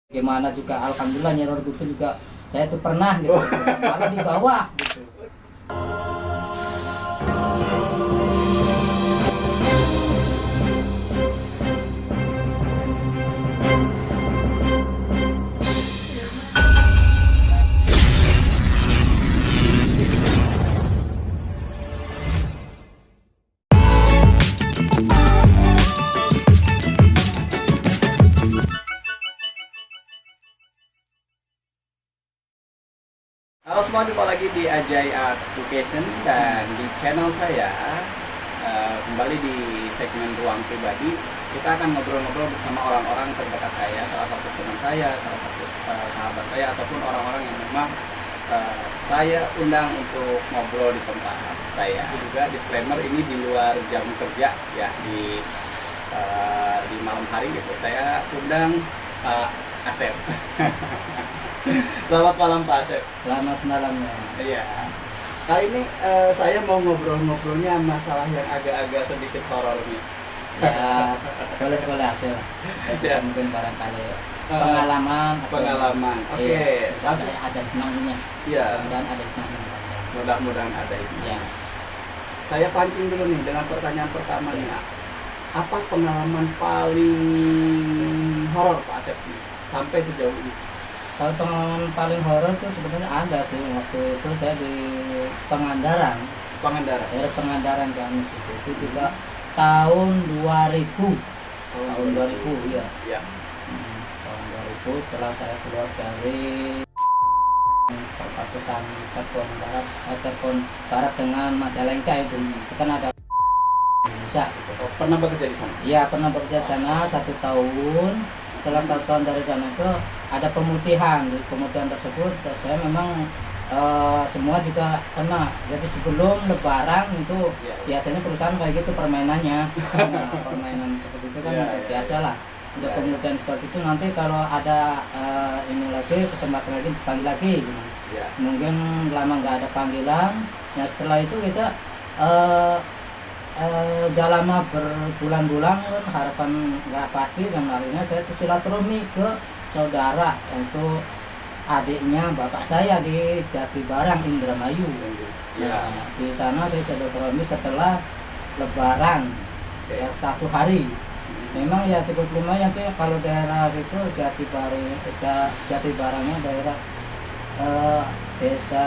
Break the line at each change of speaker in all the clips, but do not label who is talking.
Gimana juga alhamdulillah nyeror gitu juga saya tuh pernah gitu. Malah di bawah gitu.
Halo semua, jumpa lagi di Ajay Art Education dan di channel saya. Kembali di segmen ruang pribadi, kita akan ngobrol-ngobrol bersama orang-orang terdekat saya, salah satu teman saya, salah satu sahabat saya, ataupun orang-orang yang memang saya undang untuk ngobrol di tempat saya. Juga disclaimer, ini di luar jam kerja ya, di malam hari gitu. Saya undang Asep. Selamat malam Pak Asep.
Selamat malam ya.
Iya. Kali ini saya mau ngobrolnya masalah yang agak-agak sedikit horor nih.
Ya boleh aja.
Ya.
Mungkin barangkali pengalaman.
Pengalaman. Oke.
Iya,
Langsung.
ada hikmahnya.
Iya.
Dan ada hikmahnya.
Mudah-mudahan ada ini.
Ya.
Saya pancing dulu nih dengan pertanyaan pertama nih. Apa pengalaman paling horor Pak Asep nih sampai sejauh ini?
Kalau pengalaman paling horor tuh sebenarnya ada sih. Waktu itu saya di Pangandaran.
Pangandaran.
Daerah Pangandaran kami situ. Itu juga tahun 2000. Tahun 2000 ya.
Ya.
Tahun 2000 setelah saya keluar dari perbatasan Cirebon Barat dengan Majalengka itu kan ada Indonesia gitu.
Oh, pernah bekerja di sana?
Iya, pernah bekerja di sana 1 tahun. Setelah 1 tahun dari sana itu ada pemutihan. Di pemutihan tersebut saya memang semua juga kena. Jadi sebelum Lebaran itu biasanya perusahaan kayak gitu permainannya. Nah, permainan seperti itu kan biasa lah. Udah pemutihan seperti itu, nanti kalau ada ini lagi kesempatan lagi dipanggil lagi. Mungkin lama nggak ada panggilan. Nah setelah itu kita udah lama berbulan-bulan kan, harapan nggak pasti, dan akhirnya saya tuh silaturahmi ke saudara, yaitu adiknya bapak saya di Jatibarang, Indramayu. Nah, di sana saya silaturahmi setelah Lebaran ya 1 hari. Memang ya cukup lumayan sih kalau daerah itu Jatibarangnya daerah desa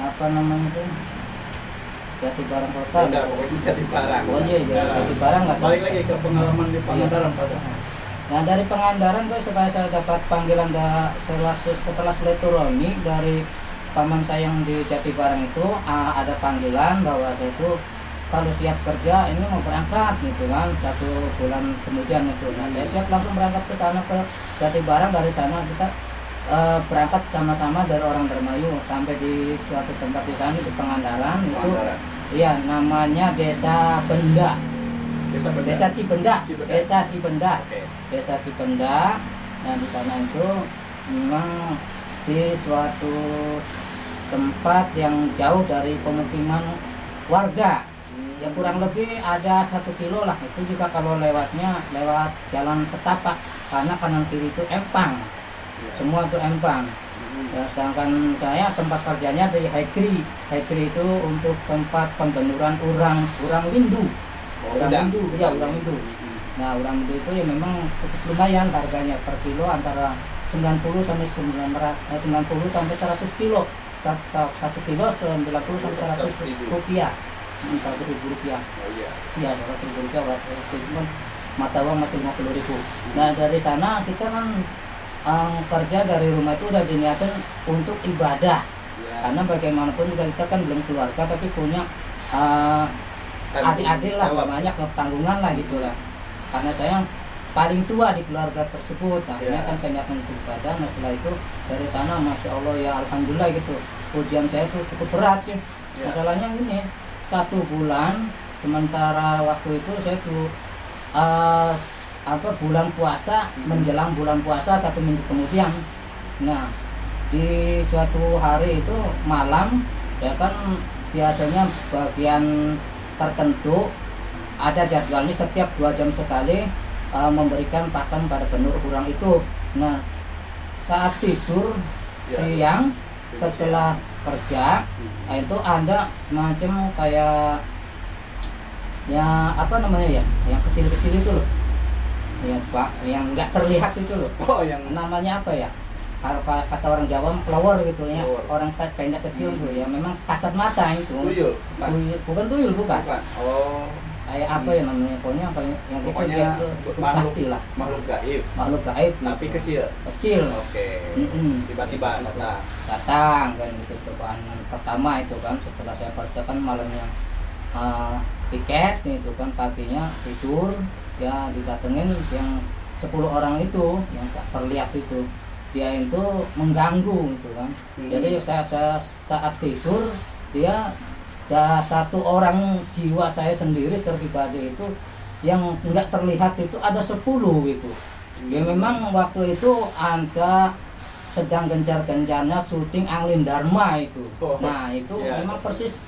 apa namanya itu, Jatibarang Kota.
Pokoknya Jatibarang.
Oh iya, Jatibarang nggak tahu.
Balik lagi ke pengalaman di Pangandaran Pak.
Nah dari Pangandaran tuh setelah saya dapat panggilan setelah silaturahmi dari paman saya yang di Jatibarang itu, ada panggilan bahwa saya itu kalau siap kerja ini mau berangkat gitu kan, 1 bulan kemudian itu. Nah saya siap langsung berangkat ke sana ke Jatibarang. Dari sana kita berangkat sama-sama dari orang Indramayu sampai di suatu tempat di sana di Pangandaran itu. Iya, namanya Desa Benda. Desa Cibenda. Desa Cibenda. Desa Cibenda. Nah di sana itu memang di suatu tempat yang jauh dari pemukiman warga. Ya kurang lebih ada 1 kilo lah. Itu juga kalau lewatnya lewat jalan setapak, karena kanan kiri itu empang. Semua itu empang. Ya, sedangkan saya tempat kerjanya di Hejri. Hejri itu untuk tempat pembenuran urang windu. Urang windu. Nah, urang windu itu ya memang cukup lumayan harganya per kilo, antara 90 sampai 100 kilo. 1 kilo 90 sampai 100 rupiah. 100.000 rupiah. Iya, 100.000 rupiah. Mata uang masih 50.000. Nah, dari sana kita kan kerja dari rumah itu udah diniatin untuk ibadah. Karena bagaimanapun juga kita kan belum keluarga, tapi punya adik-adik lah, banyak tanggungan lah gitu lah. Karena saya paling tua di keluarga tersebut, akhirnya kan saya niatkan untuk ibadah. Nah setelah itu dari sana, masya Allah ya alhamdulillah gitu, ujian saya tuh cukup berat sih. Masalahnya ini 1 bulan, sementara waktu itu saya tuh bulan puasa, menjelang bulan puasa 1 minggu kemudian. Nah di suatu hari itu malam ya kan, biasanya bagian tertentu ada jadwalnya setiap 2 jam sekali memberikan pakan pada penur urang itu. Nah, saat tidur
Ya.
siang
Tidur
setelah kerja, nah itu ada semacam kayak ya apa namanya ya, yang kecil-kecil itu loh, ya Pak, yang nggak terlihat itu loh.
Oh, yang
Namanya apa ya? Kalau kata orang Jawa lower gitu ya,
Lower.
orang pendek kecil tuh ya, memang kasat mata itu.
tuyul, bukan?
Bukan tuyul, bukan.
Bukan. Oh,
Kayak apa ya namanya, pokoknya apa yang itu
pokoknya
dia cukup
makhluk
sakti lah,
makhluk gaib,
makhluk gaib gitu.
tapi kecil.
Kecil.
Oke.
Mm-mm.
Tiba-tiba
Datang kan gitu, cobaan pertama itu kan setelah saya kerjakan malamnya tiket itu kan, paginya tidur ya didatengin yang 10 orang itu yang tak terlihat itu, dia itu mengganggu gitu kan. Jadi saya saat tidur dia ada satu orang jiwa saya sendiri secara pribadi itu yang nggak terlihat itu ada 10 gitu. Ya memang waktu itu Anda sedang gencar-gencarnya syuting Anglin Dharma itu.
Oh,
Nah itu
ya.
memang persis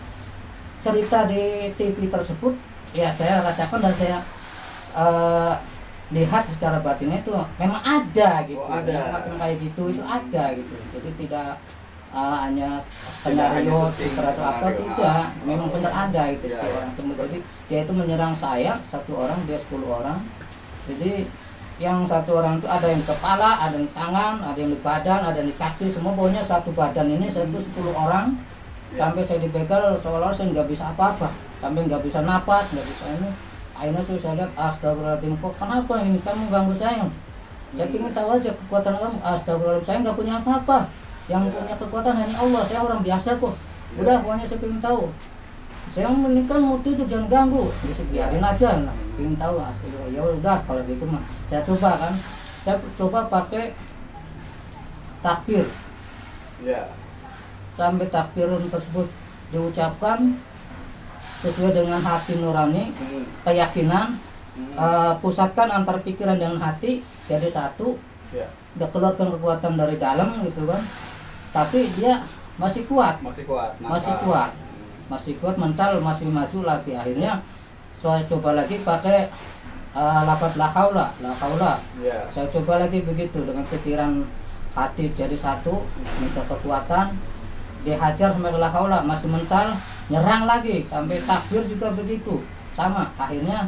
cerita di TV tersebut ya saya rasakan dan saya lihat secara batinnya itu memang ada gitu.
Oh, ada.
Yang macam kayak gitu itu ada gitu. Jadi tidak hanya
Tidak hanya
skenario
syuting,
atau apa
skenario.
tidak, memang benar ada itu
Ya,
satu
ya.
orang. Kemudian dia itu menyerang saya satu orang, dia 10 orang. Jadi yang satu orang itu ada yang kepala, ada yang tangan, ada yang di badan, ada yang di kaki, semua pokoknya satu badan ini satu 10 orang.
Ya.
Sampai saya dibegal seolah-olah saya nggak bisa apa-apa, sampai nggak bisa napas, nggak bisa ini. Akhirnya saya lihat, astagfirullahaladzim, kok kenapa ini kamu ganggu saya? Saya ingin tahu aja kekuatan kamu. Astagfirullahaladzim, saya nggak punya apa-apa. Yang
Ya.
punya kekuatan hanya Allah, saya orang biasa kok.
Ya.
Udah, pokoknya saya ingin tahu. Saya menikah mau tidur, jangan ganggu. Ya biarin aja lah. Ingin tahu, astagfirullah. Ya udah kalau gitu mah. Saya coba kan. Saya coba pakai takbir.
Ya.
Sampai takbir tersebut diucapkan sesuai dengan hati nurani, keyakinan, pusatkan antara pikiran dengan hati jadi satu.
Ya.
Udah keluarkan kekuatan dari dalam gitu kan, tapi dia masih kuat,
Masih kuat.
masih kuat, masih kuat, mental masih maju lagi. Akhirnya saya coba lagi pakai lafaz la haula, la haula.
Ya.
Saya coba lagi begitu dengan pikiran hati jadi satu, minta kekuatan, dihajar sampai la haula, masih mental, nyerang lagi sampai takbir juga begitu sama. Akhirnya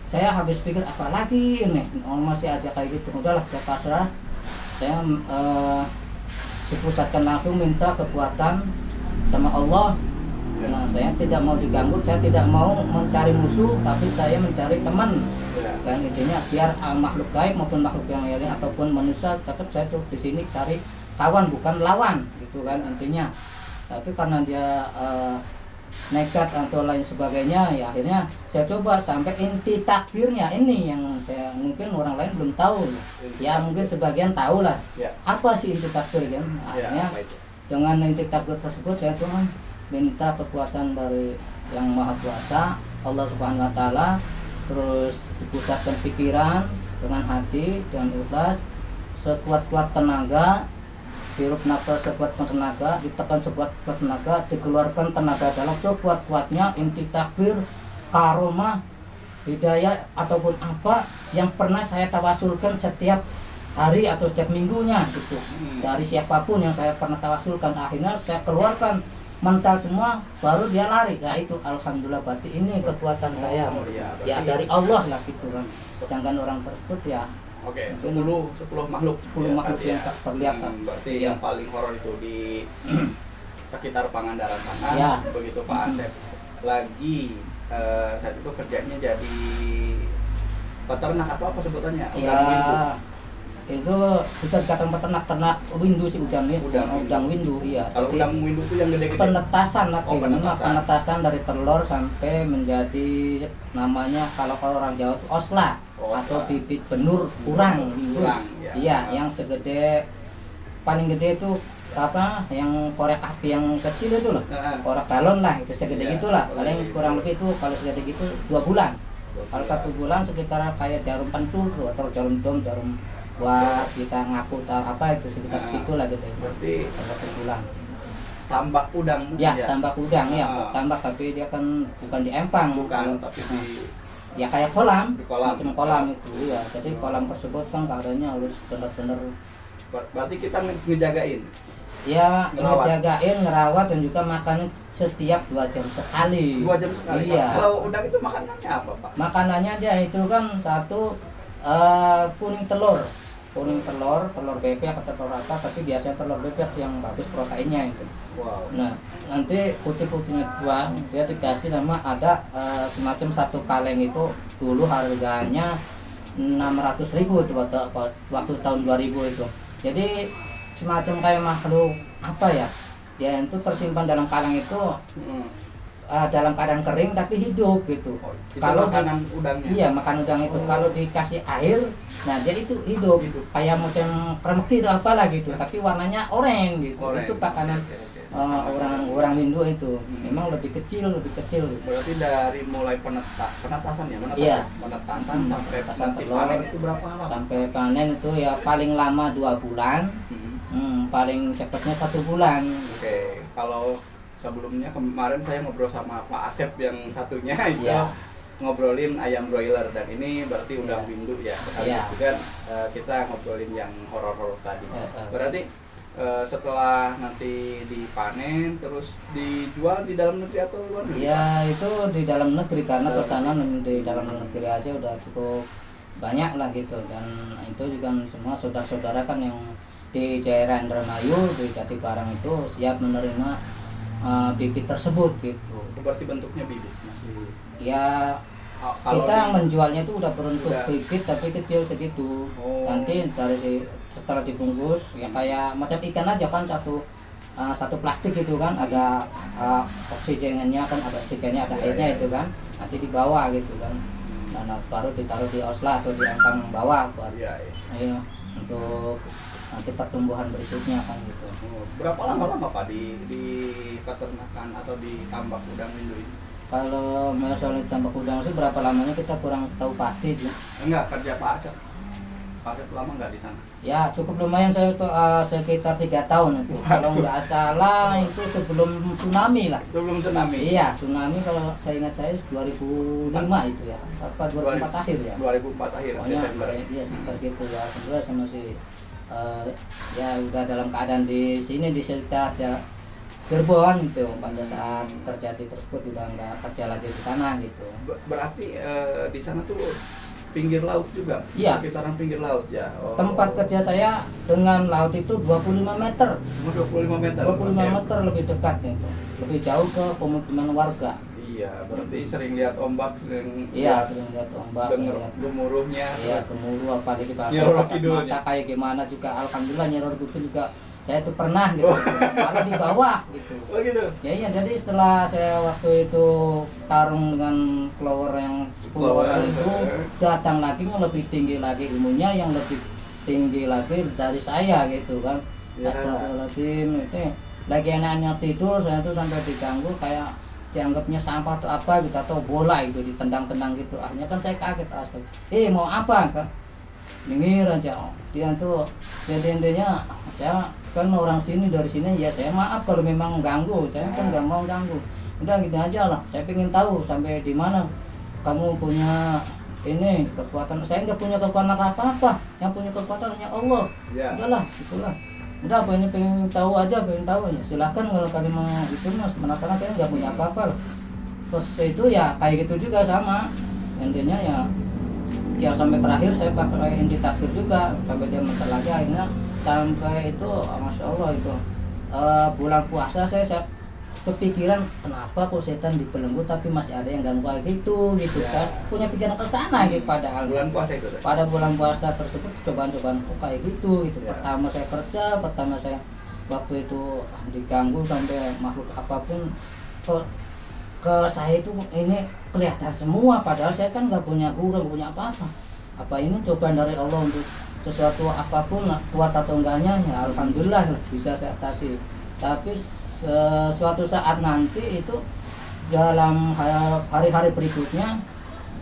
saya habis pikir apa lagi ini, masih aja kayak gitu. Udahlah saya pasrah, saya dipusatkan langsung minta kekuatan sama Allah.
Ya.
Nah, saya tidak mau diganggu, saya tidak mau mencari musuh, tapi saya mencari teman.
Ya.
Dan intinya biar makhluk gaib maupun makhluk yang lain ataupun manusia, tetap saya tuh di sini cari kawan bukan lawan gitu kan intinya. Tapi karena dia nekat atau lain sebagainya, ya akhirnya saya coba sampai inti takbirnya ini yang saya mungkin orang lain belum tahu. Ya mungkin sebagian tahu lah
Ya.
apa sih inti takbir kan.
Ya.
Akhirnya
Apa itu?
dengan inti takbir tersebut saya cuma minta kekuatan dari yang maha kuasa Allah Subhanahu Wa Taala, terus dipusatkan pikiran dengan hati dan ikhlas, sekuat-kuat tenaga, hirup nafas sekuat tenaga, ditekan sekuat tenaga, dikeluarkan tenaga dalam sekuat-kuatnya. Inti takbir, karomah, hidayah ataupun apa yang pernah saya tawasulkan setiap hari atau setiap minggunya gitu, dari siapapun yang saya pernah tawasulkan, akhirnya saya keluarkan mental semua, baru dia lari. Nah itu alhamdulillah, berarti ini kekuatan saya
Oh, iya,
ya
berarti-
dari Allah lah gitu kan. Sedangkan orang tersebut ya
Oke,
Mungkin
10 makhluk.
10 makhluk
berarti
yang tak terlihat.
Berarti
Iya.
yang paling horor itu di sekitar Pangandaran sana.
Ya.
Begitu Pak Asep lagi saat itu kerjanya jadi peternak atau apa sebutannya?
ya itu bisa dikatakan peternak windu sih, udang windu. Iya,
Kalau
jadi
udang windu itu yang gede-gede.
penetasan lah,
Oh,
penetasan dari telur sampai menjadi namanya kalau orang Jawa itu osla
Osla.
atau bibit benur kurang windu.
Kurang, ya.
Iya, yang segede paling gede itu apa, yang korek api yang kecil itu loh, korek galon lah, itu segede
Iya,
gitulah.
oh,
Paling
iya.
kurang lebih itu kalau segede gitu 2 bulan. Kalau 1 bulan sekitar kayak jarum pentul tuh, atau jarum dom, jarum buat kita ngaku apa itu sekitar
Nah,
segitulah gitu.
Berarti
Kalau 1 bulan.
tambak udang
Ya, tambak udang ya,
Ah.
tambak, tapi dia kan bukan di empang.
bukan, tapi di
ya kayak kolam,
Di kolam.
macam kolam itu ya. Jadi kolam tersebut kan keadaannya harus benar-benar
Berarti kita ngejagain.
ya
Ngerawat.
ngejagain, ngerawat dan juga makannya setiap 2 jam sekali.
2 jam sekali.
Iya.
Kalau udang itu makanannya apa, Pak?
Makanannya dia itu kan satu kuning telur, telur bebek atau telur apa, tapi biasanya telur bebek yang bagus proteinnya itu.
Wow.
Nah, nanti putih-putihnya tuang, dia dikasih sama ada semacam satu kaleng itu dulu harganya 600.000 itu waktu tahun 2000 itu. Jadi semacam kayak makhluk apa ya? Dia itu tersimpan dalam kaleng itu
Hmm.
dalam keadaan kering tapi hidup gitu.
Oh, itu
Kalau
makanan udangnya.
iya makan udang itu
Oh.
kalau dikasih air, nah dia itu hidup,
Hidup.
kayak macam kremeti atau apalah gitu, tapi warnanya oranye gitu.
Orange.
Itu makanan
Oke, oke.
orang Hindu itu.
Hmm.
Memang lebih kecil gitu.
Berarti dari mulai penetasan ya,
Iya.
penetasan sampai
Penetasan
nanti
telur.
panen itu berapa lama?
Sampai panen itu ya paling lama 2 bulan, paling cepatnya 1 bulan.
Oke, kalau sebelumnya kemarin saya ngobrol sama Pak Asep yang satunya itu
Iya.
ngobrolin ayam broiler, dan ini berarti udang
Iya.
windu ya.
Iya.
Juga kita ngobrolin yang horor-horor tadi.
Iya.
Berarti setelah nanti dipanen terus dijual di dalam negeri atau luar negeri?
Ya itu di dalam negeri karena
Dalam
pesanan di dalam negeri aja udah cukup banyak lah gitu, dan itu juga semua saudara-saudara kan yang di daerah Indramayu di Jatibarang itu siap menerima bibit tersebut gitu.
Itu berarti bentuknya bibit masih.
Ya
Kalau
kita
di-
menjualnya itu udah berbentuk
Udah.
bibit tapi kecil segitu.
Oh.
Nanti setelah dibungkus ya kayak macam ikan aja kan, satu plastik gitu kan, ada oksigennya kan, ada oksigennya, ada
Iya,
airnya
iya.
itu kan, nanti dibawa gitu kan. Nah, baru ditaruh di osla atau di angkang bawah buat
Iya, iya.
ayo untuk nanti pertumbuhan berikutnya kan gitu.
Oh, berapa lama Pak di peternakan atau di tambak udang windu ini?
Kalau soal tambak udang sih berapa lamanya kita kurang tahu pasti sih.
Enggak, kerja Pak Asep. Pak Asep lama nggak di sana?
Ya cukup lumayan, saya itu sekitar 3 tahun itu. Kalau nggak salah itu sebelum tsunami lah.
Sebelum tsunami.
Iya, tsunami kalau saya ingat saya 2005 itu ya. Apa 2004 akhir ya.
2004 akhir
Pokoknya
Desember.
iya sekitar gitu ya. Alhamdulillah saya masih ya udah dalam keadaan di sini di sekitar Cirebon gitu. Pada saat terjadi tersebut udah nggak kerja lagi di sana gitu.
Berarti di sana tuh pinggir laut juga?
Iya.
Sekitaran pinggir laut ya? Oh.
Tempat kerja saya dengan laut itu 25 meter.
25 meter?
25
Oke.
meter lebih dekat itu. Lebih jauh ke pemukiman warga.
Iya, berarti sering lihat ombak dan
Iya, sering lihat ombak,
denger
lihat
gemuruhnya.
iya gemuruh apalagi
Nyeror
kasat
hidungnya.
mata kayak gimana juga, alhamdulillah nyeror gitu juga saya tuh pernah gitu, malah di bawah gitu.
Oh gitu?
Ya iya, jadi setelah saya waktu itu tarung dengan follower yang 10
Follower.
orang itu, datang lagi yang lebih tinggi lagi ilmunya, yang lebih tinggi lagi dari saya gitu kan.
Ya.
Astagfirullahaladzim, itu lagi enaknya tidur saya tuh sampai diganggu kayak dianggapnya sampah atau apa gitu, atau bola gitu ditendang-tendang gitu. Akhirnya kan saya kaget, astaga, mau apa kan? Minggir aja. Dia tuh jadi intinya saya kan orang sini, dari sini ya saya maaf kalau memang ganggu, saya kan nggak mau ganggu. Udah gitu aja lah. Saya pengen tahu sampai di mana kamu punya ini kekuatan. Saya nggak punya kekuatan apa-apa. Yang punya kekuatan hanya Allah.
Ya.
Udahlah, itulah. Udah apa ini pengen tahu aja, pengen tahu ya. Silakan kalau kalian mau itu mas penasaran, saya nggak punya apa-apa loh. Terus itu ya kayak gitu juga sama. Intinya ya sampai terakhir saya pakai inti takbir juga sampai dia mental lagi, akhirnya sampai itu masya Allah itu bulan puasa saya kepikiran kenapa kok setan dibelenggu tapi masih ada yang ganggu kayak gitu
Ya.
kan, punya pikiran ke sana gitu. Padahal
Bulan puasa itu.
pada bulan puasa tersebut cobaan-cobaan kok kayak gitu.
Ya.
Pertama saya kerja, pertama saya waktu itu diganggu sampai makhluk apapun ke saya itu ini kelihatan semua, padahal saya kan nggak punya guru, nggak punya apa-apa. Apa ini cobaan dari Allah untuk sesuatu apapun lah, kuat atau enggaknya ya alhamdulillah lah, bisa saya atasi. Tapi suatu saat nanti itu dalam hari-hari berikutnya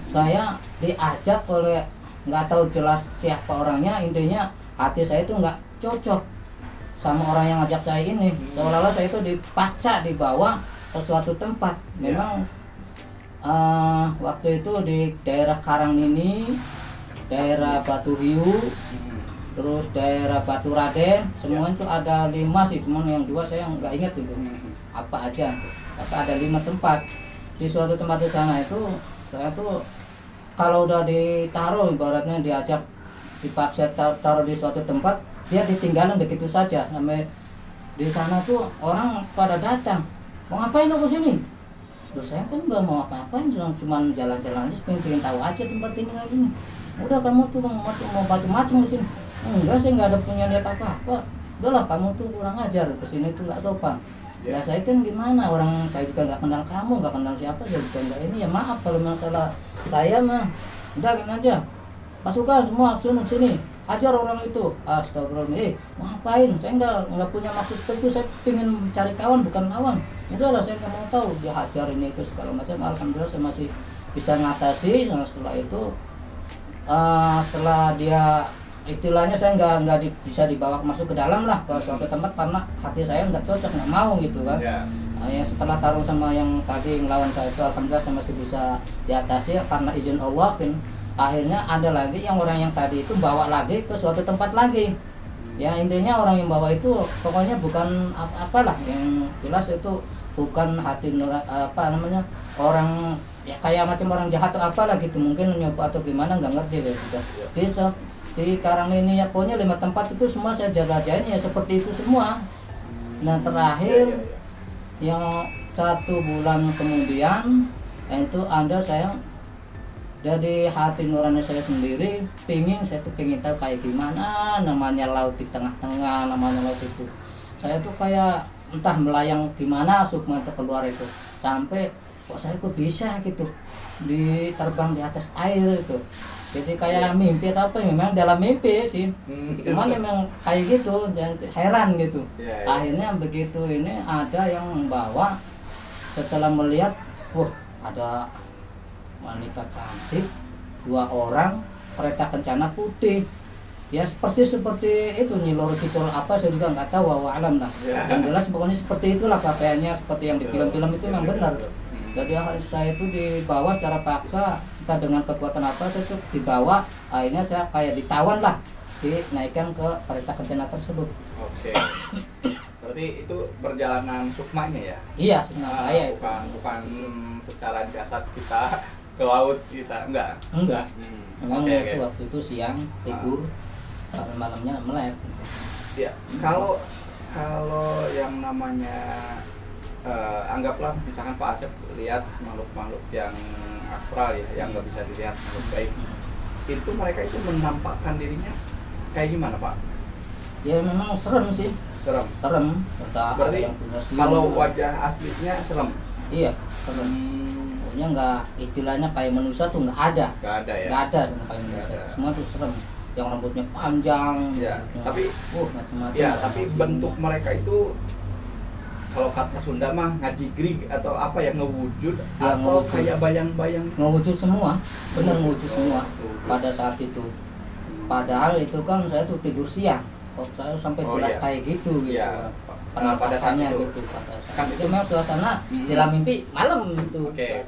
saya diajak oleh nggak tahu jelas siapa orangnya, intinya hati saya itu nggak cocok sama orang yang ngajak saya ini. Seolah-olah saya itu dipaksa dibawa ke suatu tempat. Memang Waktu itu di daerah Karangnini, daerah Batu Hiu, terus daerah Batu Raden, semua itu ada 5 sih, cuman yang 2 saya nggak ingat itu apa aja. Tapi ada 5 tempat. Di suatu tempat di sana itu saya tuh kalau udah ditaruh, ibaratnya diajak dipaksa taruh di suatu tempat, dia ditinggalin begitu saja. Namanya di sana tuh orang pada datang, mau ngapain lo kesini? Loh, saya kan nggak mau apa-apain, cuma jalan-jalan aja, pengen tahu aja tempat ini kayak gini. Udah, kamu tuh mau macam-macam di sini. Enggak, saya nggak ada punya niat apa-apa. Udahlah, kamu tuh kurang ajar, kesini tuh nggak sopan. Ya saya kan gimana, orang saya juga nggak kenal kamu, nggak kenal siapa, saya juga nggak ini. Ya maaf kalau masalah saya mah, udah gini aja. Pasukan semua sini, ajar orang itu. Astagfirullah, mau ngapain? Saya nggak punya maksud tertentu, saya ingin cari kawan bukan lawan. Udahlah, saya nggak mau tahu dia hajar ini itu segala macam. Alhamdulillah saya masih bisa ngatasi. Nah, setelah itu setelah dia istilahnya saya bisa dibawa masuk ke dalam lah ke suatu tempat karena hati saya nggak cocok, nggak mau gitu kan. Ya, setelah taruh sama yang tadi ngelawan saya itu, alhamdulillah saya masih bisa diatasi karena izin Allah. Akhirnya ada lagi yang orang yang tadi itu bawa lagi ke suatu tempat lagi. Ya intinya orang yang bawa itu pokoknya bukan apalah, yang jelas itu bukan hati orang ya kayak macam orang jahat atau apalah gitu, mungkin nyoba atau gimana nggak ngerti deh sudah. Di Karangnini ya pokoknya 5 tempat itu semua saya jelajahin ya seperti itu semua. Nah terakhir yang 1 bulan kemudian itu saya jadi hati nurani saya sendiri saya tuh pengen tahu kayak gimana namanya laut di tengah-tengah, namanya laut itu. Saya tuh kayak entah melayang gimana sukma itu keluar itu, sampai kok saya kok bisa gitu diterbang di atas air itu. Jadi kayak mimpi atau apa, memang dalam mimpi sih, cuman memang kayak gitu, dan heran gitu. Akhirnya begitu ini ada yang membawa, setelah melihat ada wanita cantik, 2 orang, kereta kencana putih. Ya persis seperti itu, Nyi Loro Kidul apa saya juga nggak tahu, wallahu alam lah. Yang jelas pokoknya seperti itulah pakaiannya, seperti yang di film-film itu memang benar. Jadi saya itu dibawa secara paksa, entah dengan kekuatan apa saya itu dibawa, akhirnya saya kayak ditawan lah, dinaikkan ke kereta kencana tersebut.
Oke. Berarti itu perjalanan sukmanya ya?
Iya, saya
bukan secara jasad kita ke laut kita, enggak.
Memang waktu itu siang tidur, malamnya melek.
Ya, kalau yang namanya anggaplah misalkan Pak Asep lihat makhluk-makhluk yang astral ya, yang nggak bisa dilihat makhluk baik, itu mereka itu menampakkan dirinya kayak gimana Pak?
Ya memang serem sih. Serem.
Berarti kalau wajah aslinya serem?
Iya, serem. Pokoknya nggak, istilahnya kayak manusia tuh nggak ada.
Nggak ada ya?
Nggak ada sama kayak manusia. Semua tuh serem. Yang rambutnya panjang.
Ya. Tapi
macam-macam.
Ya, tapi bentuk mereka itu kalau kata Sunda mah ngajigrig atau apa ya, ngewujud ya, atau ngewujud. Kayak bayang-bayang.
Ngewujud semua, benar ngewujud semua pada saat itu. Padahal itu kan saya tuh tidur siang. Kok saya sampai jelas kayak gitu.
Ya. Pada saat itu
gitu, kan itu memang suasana dalam mimpi malam gitu.
Oke.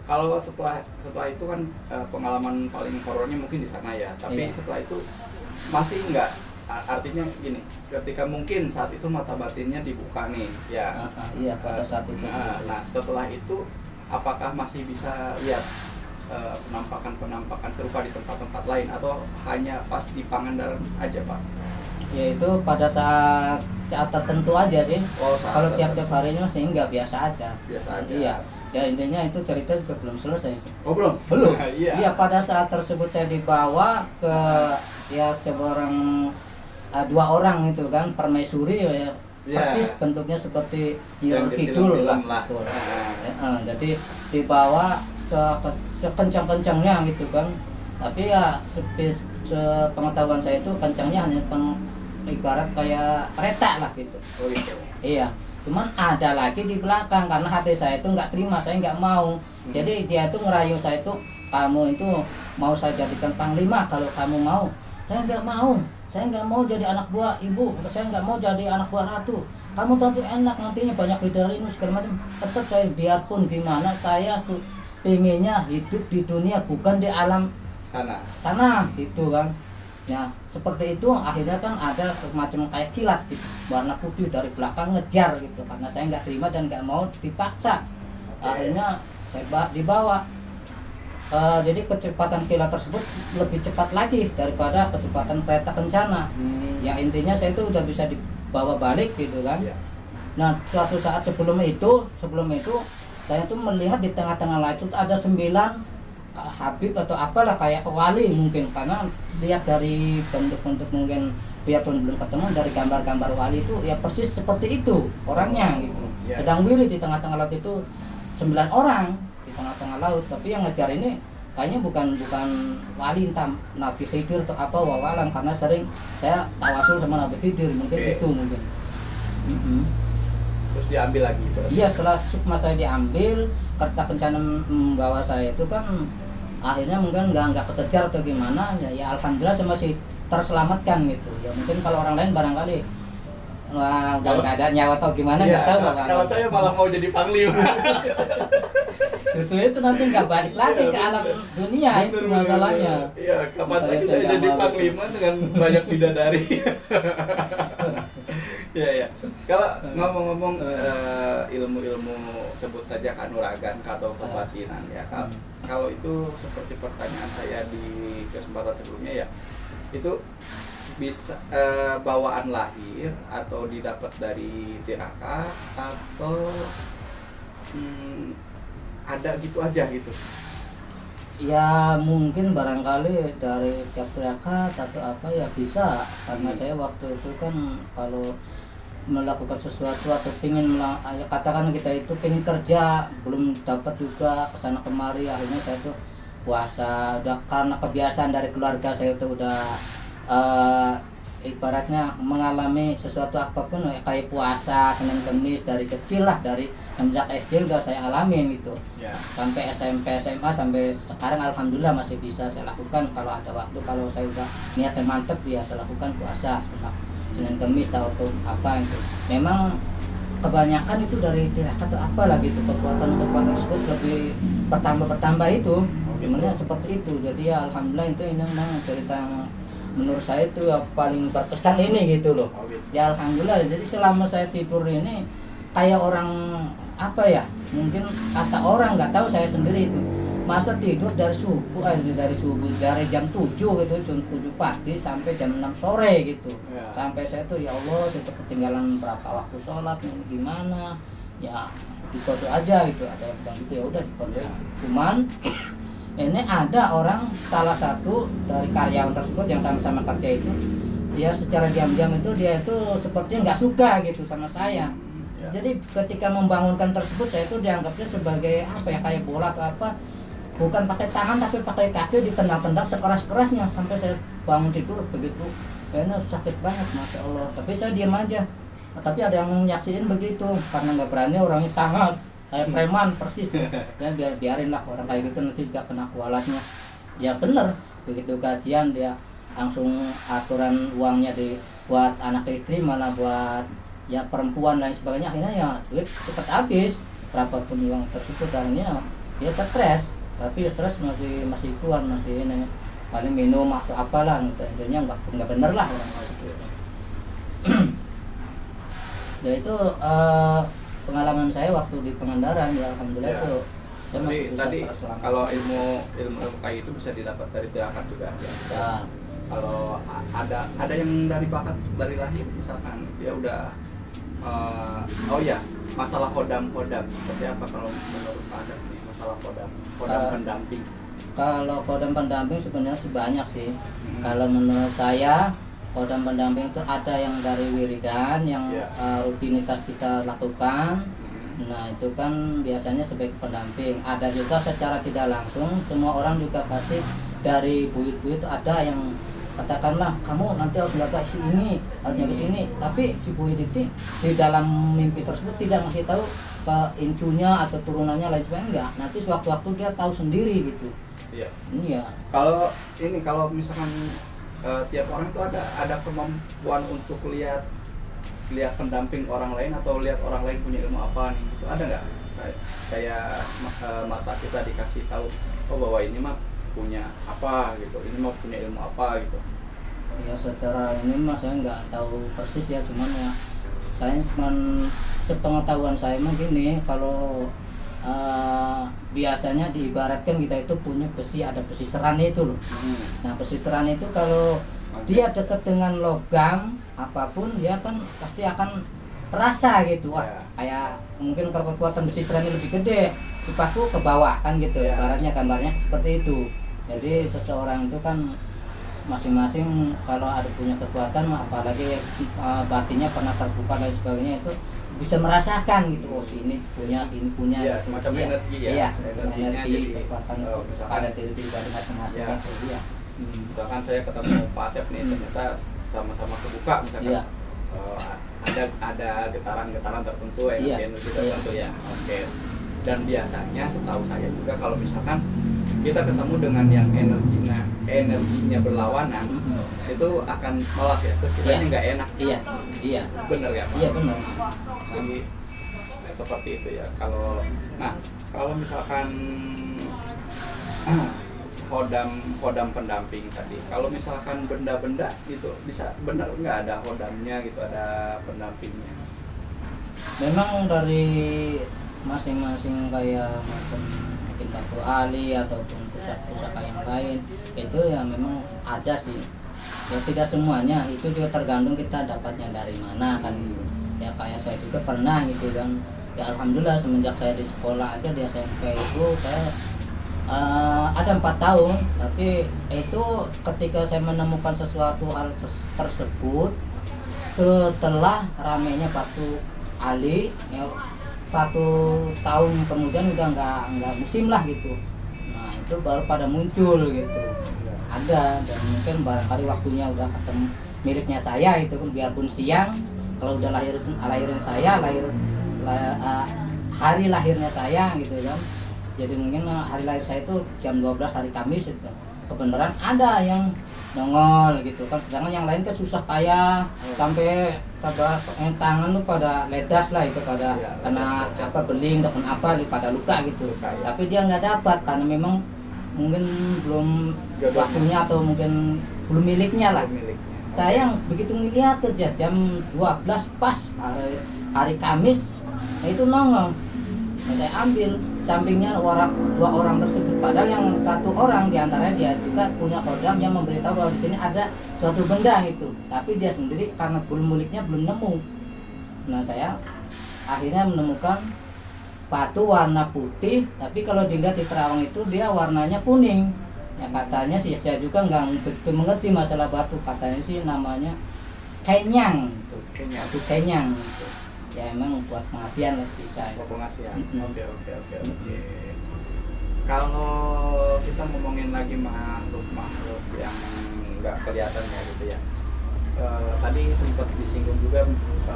Kalau setelah itu kan pengalaman paling horornya mungkin di sana ya, tapi setelah itu masih enggak, artinya gini, ketika mungkin saat itu mata batinnya dibuka nih ya.
Iya, pada saat itu.
Nah setelah itu apakah masih bisa lihat penampakan serupa di tempat-tempat lain atau hanya pas di Pangandaran aja Pak?
Ya itu pada saat tertentu aja sih. Kalau tiap-tiap harinya sih enggak, biasa aja. Iya. Ya intinya itu cerita juga belum selesai.
Oh belum?
Iya, pada saat tersebut saya dibawa ke seorang 2 orang itu kan, permaisuri ya. Persis bentuknya seperti Nyi Loro Kidul lah. Jadi dibawa sekencang-kencangnya gitu kan. Tapi ya sepengetahuan saya itu kencangnya hanya ibarat kayak kereta lah gitu. Iya. Cuman ada lagi di belakang, karena hati saya itu nggak terima, saya nggak mau. Jadi dia itu ngerayu saya itu, kamu itu mau saya jadikan panglima kalau kamu mau. Saya nggak mau jadi anak buah ibu, saya nggak mau jadi anak buah ratu. kamu tahu enak nantinya banyak bidadari segala macam. Tetap saya biarpun gimana saya tuh pengennya hidup di dunia bukan di alam sana gitu kan. Ya seperti itu akhirnya kan ada semacam kayak kilat gitu, warna putih dari belakang ngejar gitu, karena saya nggak terima dan nggak mau dipaksa. Akhirnya saya dibawa. Jadi kecepatan kilat tersebut lebih cepat lagi daripada kecepatan kereta kencana. Ya intinya saya itu udah bisa dibawa balik gitu kan. Nah suatu saat sebelum itu saya tuh melihat di tengah-tengah laut itu ada 9 Habib atau apalah kayak wali mungkin, karena lihat dari bentuk-bentuk mungkin biarpun belum ketemu dari gambar-gambar wali itu ya persis seperti itu orangnya gitu. Sedang wiri di tengah-tengah laut itu 9 orang di tengah-tengah laut, tapi yang ngejar ini kayaknya bukan wali, entah Nabi Khidir atau apa wawalan, karena sering saya tawasul sama Nabi Khidir mungkin itu mungkin.
Terus diambil lagi terus.
Iya, setelah sukma saya diambil, kereta kencana membawa saya itu kan akhirnya mungkin nggak kekejar atau gimana ya alhamdulillah saya masih terselamatkan gitu. Ya mungkin kalau orang lain barangkali udah nggak ada nyawa atau gimana nggak tahu.
Kalau saya malah mau jadi panglima.
itu nanti nggak balik lagi ke alam dunia. Betul, itu masalahnya.
Iya, kapan lagi saya jadi panglima dengan banyak bidadari. Ya. Kalau ngomong-ngomong ilmu-ilmu sebut saja kanuragan atau kebatinan ya, kalau itu seperti pertanyaan saya di kesempatan sebelumnya ya, itu bisa bawaan lahir atau didapat dari tiraka atau ada gitu aja gitu.
Ya mungkin barangkali dari tiap tirakat atau apa ya bisa, karena saya waktu itu kan kalau melakukan sesuatu atau ingin katakan kita itu pengen kerja belum dapat juga kesana kemari, akhirnya saya tuh puasa udah karena kebiasaan dari keluarga saya itu udah ibaratnya mengalami sesuatu apapun kayak puasa Senin Kemis dari kecil lah, dari semenjak SD udah saya alamin gitu sampai SMP SMA sampai sekarang alhamdulillah masih bisa saya lakukan. Kalau ada waktu, kalau saya udah niatnya mantep ya saya lakukan puasa Senin Kemis atau apa itu. Memang kebanyakan itu dari tirakat atau apa lah gitu, kekuatan tersebut lebih bertambah itu sebenarnya seperti itu. Jadi ya alhamdulillah itu ini memang cerita yang menurut saya itu yang paling berkesan ini gitu loh. Ya alhamdulillah, jadi selama saya tidur ini kayak orang apa ya, mungkin kata orang nggak tahu, saya sendiri itu masa tidur dari jam 7 gitu, jam 7 pagi sampai jam 6 sore gitu. Sampai saya tuh ya Allah sudah ketinggalan berapa waktu sholat ini gimana ya, dikode aja gitu, ada yang bilang gitu ya udah dikode. Cuman ini ada orang, salah satu dari karyawan tersebut yang sama-sama kerja itu, dia secara diam-diam itu dia itu sepertinya nggak suka gitu sama saya. Jadi ketika membangunkan tersebut saya itu dianggapnya sebagai apa ya, kayak bola atau apa, bukan pakai tangan tapi pakai kaki ditendang-tendang sekeras-kerasnya sampai saya bangun tidur begitu. Kayaknya sakit banget, masya Allah. Tapi saya diam aja. Tapi ada yang nyaksiin begitu, karena nggak berani, orangnya sangat kayak preman persis. Ya biarin lah orang kayak gitu, nanti juga kena kualatnya. Ya bener, begitu gajian dia langsung aturan uangnya buat anak istri, malah buat ya perempuan lain sebagainya. Akhirnya ya duit cepat habis, berapapun uang tersebut. Akhirnya dia stres, tapi stres masih kuat, masih ini paling minum atau apalah, intinya nggak bener lah orang itu. Ya itu pengalaman saya waktu di Pangandaran ya alhamdulillah itu.
Tapi tadi kalau ilmu kayak itu bisa didapat dari tirakat juga ya. Kalau ada yang dari bakat dari lahir, misalkan dia udah masalah hodam seperti apa kalau menurut Pak Adam nih, masalah hodam pendamping?
Kalau hodam pendamping sebenarnya sih banyak sih. Kalau menurut saya hodam pendamping itu ada yang dari wiridan yang rutinitas kita lakukan. Nah itu kan biasanya sebagai pendamping. Ada juga secara tidak langsung, semua orang juga pasti dari buyut-buyut ada yang katakanlah kamu nanti harus jaga si ini, harusnya ke sini. Tapi si buyut itu di dalam mimpi tersebut tidak ngasih tahu ke incunya atau turunannya lain sebagainya, enggak. Nanti sewaktu-waktu dia tahu sendiri gitu. Iya.
Kalau misalkan tiap orang itu ada kemampuan untuk lihat lihat pendamping orang lain atau lihat orang lain punya ilmu apa nih gitu, ada nggak kayak mata kita dikasih tahu oh bahwa ini mah punya apa gitu, ini mah punya ilmu apa gitu?
Ya secara ini mah saya nggak tahu persis ya, cuman ya saya cuman sepengetahuan saya mah gini, kalau biasanya diibaratkan kita itu punya besi, ada besi seran itu loh. Nah besi seran itu kalau dia dekat dengan logam apapun dia kan pasti akan terasa gitu. Wah kayak mungkin kalau kekuatan besi serannya lebih gede, kipaku ke bawah kan gitu. Ibaratnya gambarnya seperti itu. Jadi seseorang itu kan masing-masing kalau ada punya kekuatan, apalagi batinnya pernah terbuka dan sebagainya, itu bisa merasakan gitu. Oh ini punya
ya, semacam energi ya.
Iya,
energi
kekuatan pada diri pribadi masing-masing
ya.
itu dia.
Misalkan saya ketemu Pak Asep nih, ternyata sama-sama kebuka misalkan.
Iya.
Ada getaran-getaran tertentu,
Iya.
energi tertentu ya. Oke. Dan biasanya setahu saya juga kalau misalkan kita ketemu dengan yang energinya berlawanan, itu akan nolak ya, terus kita nggak enak.
Iya.
Bener ya Pak?
Iya benar.
Jadi seperti itu ya. Kalau misalkan hodam pendamping tadi, kalau misalkan benda-benda gitu bisa benar nggak ada hodamnya gitu, ada pendampingnya?
Memang dari masing-masing kayak macam mungkin batu ali ataupun pusaka yang lain itu ya memang ada sih. Ya tidak semuanya, itu juga tergantung kita dapatnya dari mana kan. Ya kayak saya juga pernah gitu kan. Ya alhamdulillah semenjak saya di sekolah aja di SMP itu saya ada 4 tahun, tapi itu ketika saya menemukan sesuatu hal tersebut setelah ramenya batu ali ya, 1 tahun kemudian udah nggak musim lah gitu. Nah itu baru pada muncul gitu, ada, dan mungkin barangkali waktunya udah ketemu miliknya saya itu kan, biarpun siang kalau udah lahirin saya hari lahirnya saya gitu kan. Jadi mungkin hari lahir saya itu jam 12 hari Kamis itu kebenaran ada yang nongol gitu kan, sedangkan yang lain kan susah kayak sampai tangan tuh pada ledas lah itu, pada kena beling ataupun apa pada luka gitu. Tapi dia nggak dapat karena memang mungkin belum waktunya atau mungkin belum miliknya lah. Saya yang begitu ngeliat aja jam 12 pas hari Kamis, nah itu nongol. Saya ambil sampingnya 2 orang tersebut, padahal yang 1 orang diantaranya dia juga punya kodam yang memberitahu bahwa di sini ada suatu benda gitu, tapi dia sendiri karena belum miliknya belum nemu. Nah saya akhirnya menemukan batu warna putih, tapi kalau dilihat di terawang itu dia warnanya kuning. Ya katanya sih saya juga nggak begitu mengerti masalah batu, katanya sih namanya kenyang gitu. Batu kenyang gitu. Ya emang buat pengasihan lah bisa.
Pengasihan. Oke. Kalau kita ngomongin lagi makhluk yang nggak kelihatan ya gitu ya. Tadi sempat disinggung juga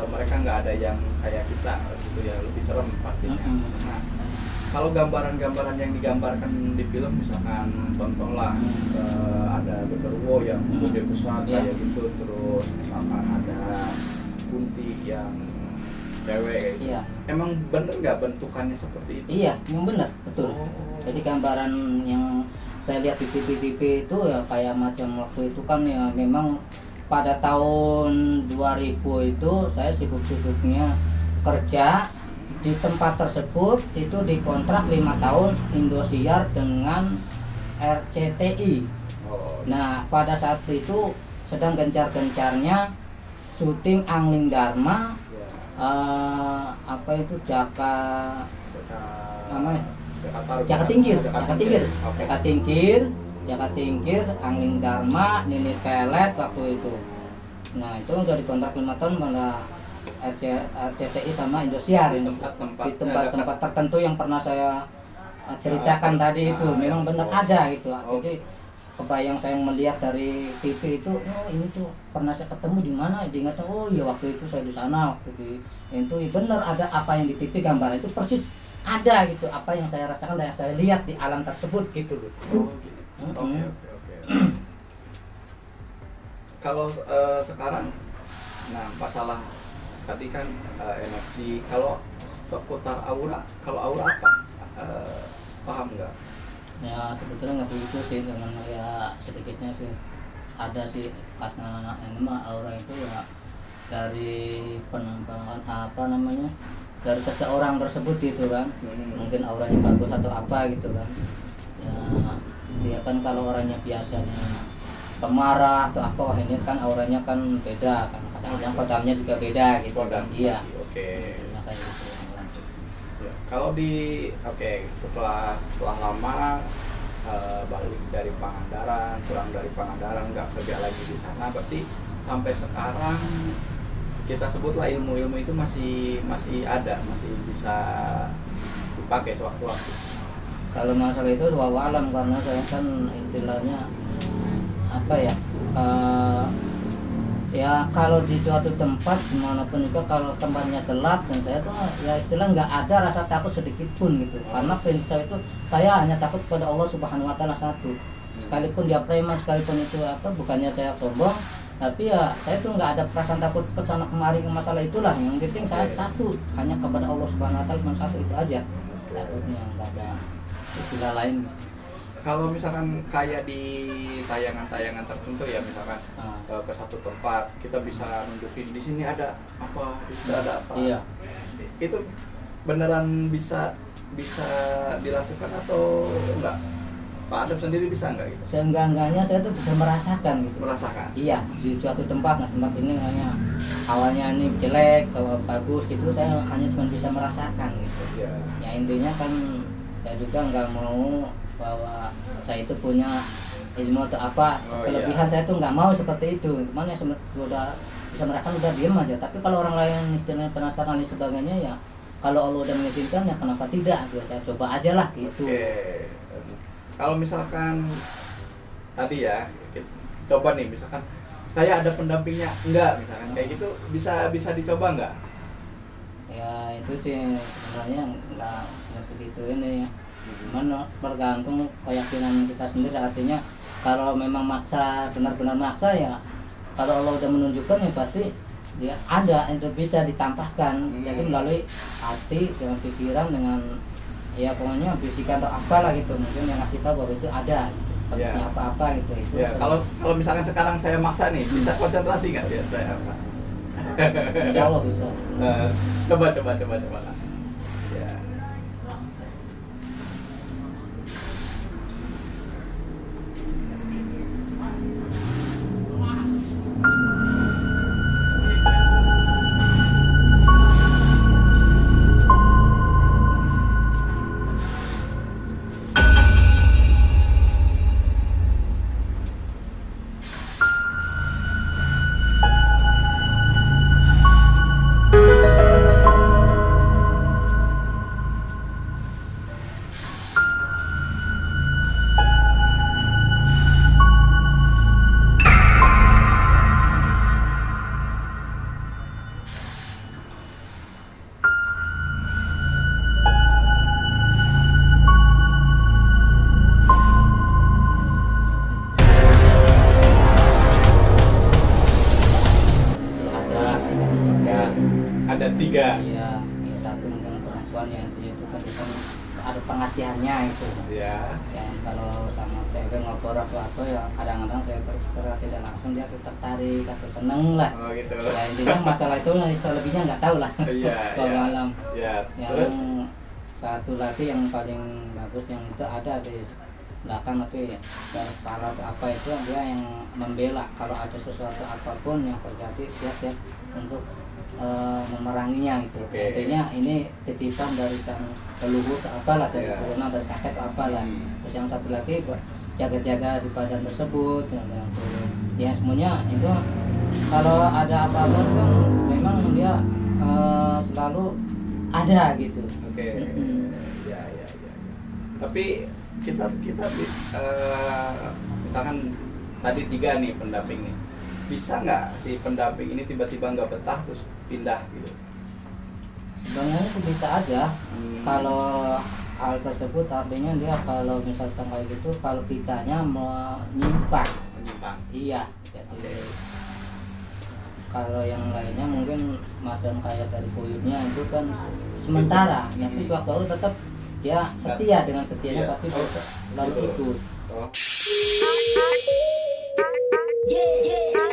mereka nggak ada yang kayak kita gitu ya, lebih serem pastinya. Nah, kalau gambaran-gambaran yang digambarkan di film misalkan contohlah ada genderuwo yang gede besar kayak gitu, terus misalkan ada kunti yang cewek gitu. Emang bener nggak bentukannya seperti itu?
Iya, memang benar, betul. Jadi gambaran yang saya lihat di TV itu ya kayak macam waktu itu kan ya memang pada tahun 2000 itu saya sibuk-sibuknya kerja di tempat tersebut, itu dikontrak 5 tahun Indosiar dengan RCTI. Nah pada saat itu sedang gencar-gencarnya syuting Angling Dharma, Jaka Tingkir, Angling Dharma, Nini Pelet waktu itu. Nah itu udah dikontrak 5 tahun pada RCTI sama Indosiar ini. Di tempat tertentu yang pernah saya ceritakan tadi itu memang benar ada gitu. Jadi kebayang saya melihat dari TV itu, oh ini tuh pernah saya ketemu di mana, diingat, oh iya waktu itu saya di sana, waktu di itu benar ada apa yang di TV, gambar itu persis ada gitu, apa yang saya rasakan dan yang saya lihat di alam tersebut gitu.
Oke. Kalau sekarang, nah masalah tadi kan energi. Kalau seputar aura, kalau aura apa? Paham nggak?
Ya sebetulnya nggak begitu sih, dengan ya sedikitnya sih ada sih, karena ini mah aura itu ya dari penampakan apa namanya, dari seseorang tersebut gitu kan. Mungkin auranya bagus atau apa gitu kan ya. Dia kan kalau orangnya biasanya pemarah atau apa, wah ini kan auranya kan beda kan, kadang-kadang kodamnya juga beda gitu kan. Iya,
Oke.
ya, kayak gitu.
Ya, kalau setelah lama balik dari Pangandaran, pulang dari Pangandaran, nggak kerja lagi di sana, berarti sampai sekarang kita sebutlah ilmu-ilmu itu masih ada, masih bisa dipakai sewaktu-waktu.
Kalau masalah itu wallahu alam, karena saya kan istilahnya apa ya, ya kalau di suatu tempat dimanapun juga, kalau tempatnya gelap dan saya tuh ya istilah nggak ada rasa takut sedikit pun gitu. Karena prinsip itu saya hanya takut pada Allah Subhanahu Wa Taala satu. Sekalipun dia preman, sekalipun itu apa, bukannya saya sombong, tapi ya saya tuh nggak ada perasaan takut ke sana kemari ke masalah itulah. Yang penting saya satu, hanya kepada Allah Subhanahu Wa Taala, cuma satu itu aja takutnya, nggak ada istilah lain.
Kalau misalkan kayak di tayangan-tayangan tertentu ya, misalkan ke satu tempat kita bisa nunjukin di sini ada apa, di sini ada apa.
Iya.
Itu beneran bisa dilakukan atau enggak? Pak Asep sendiri bisa enggak gitu?
Seenggak-enggaknya saya tuh bisa merasakan gitu.
Merasakan.
Iya, di suatu tempat, nah tempat ini hanya awalnya ini jelek atau bagus gitu, saya hanya cuma bisa merasakan gitu.
Iya.
Ya intinya kan saya juga nggak mau bahwa saya itu punya ilmu atau apa kelebihan. Saya tuh nggak mau seperti itu, cuman ya udah bisa merasakan, udah diem aja. Tapi kalau orang lain istilahnya penasaran dan sebagainya, ya kalau Allah udah mengizinkan ya kenapa tidak gitu, saya coba aja lah gitu.
Oke. Kalau misalkan tadi ya, coba nih misalkan saya ada pendampingnya enggak, misalkan kayak gitu bisa dicoba enggak?
Ya itu sih sebenarnya nggak begitu ini ya. Cuman bergantung keyakinan kita sendiri. Artinya kalau memang maksa, benar-benar maksa, ya kalau Allah udah menunjukkan ya berarti dia ada, itu bisa ditampakkan. Jadi melalui hati, dengan pikiran, dengan ya pokoknya bisikan atau apalah gitu, mungkin yang ngasih tahu bahwa itu ada gitu. Apa-apa gitu itu.
Ya, kalau misalkan sekarang saya maksa nih, bisa konsentrasi nggak biar saya apa?
Insya Allah bisa.
Coba lah. Ya. Ada 3.
Iya, ya satu mungkin perempuan, yang itu kan ada pengasihannya itu.
Ya.
Yang kalau sama cewek ngobrol atau apa ya kadang-kadang saya terserah tidak langsung dia tuh tertarik atau seneng lah.
Oh gitu.
Ya intinya masalah itu selebihnya nggak tahu lah.
Iya.
Malam.
Ya.
Yang
Terus
satu lagi yang paling bagus yang itu ada di belakang, tapi dari kepala atau apa itu dia yang membela kalau ada sesuatu apapun yang terjadi, dia siap untuk memeranginya gitu.
Oke.
Intinya ini titipan dari sang leluhur atau apalah, dari corona, dari kakek atau apalah. Terus yang satu lagi buat jaga-jaga di badan tersebut ya semuanya itu. Kalau ada apa-apa kan memang dia selalu ada gitu.
Oke. Ya. Tapi kita misalkan tadi 3 nih pendamping nih, bisa nggak si pendamping ini tiba-tiba nggak betah terus pindah gitu?
Sebenarnya sih bisa aja. Kalau hal tersebut artinya dia kalau misalkan kayak gitu, kalau kitanya menyimpang.
Menyimpang.
Iya, jadi Kalau yang lainnya mungkin macam kayak dari Buyutnya itu kan sementara, tapi sewaktu-waktu tetap dia setia dengan setianya,
Iya.
tapi selalu
Gitu.
ikut.
Oh.
Yeah, yeah.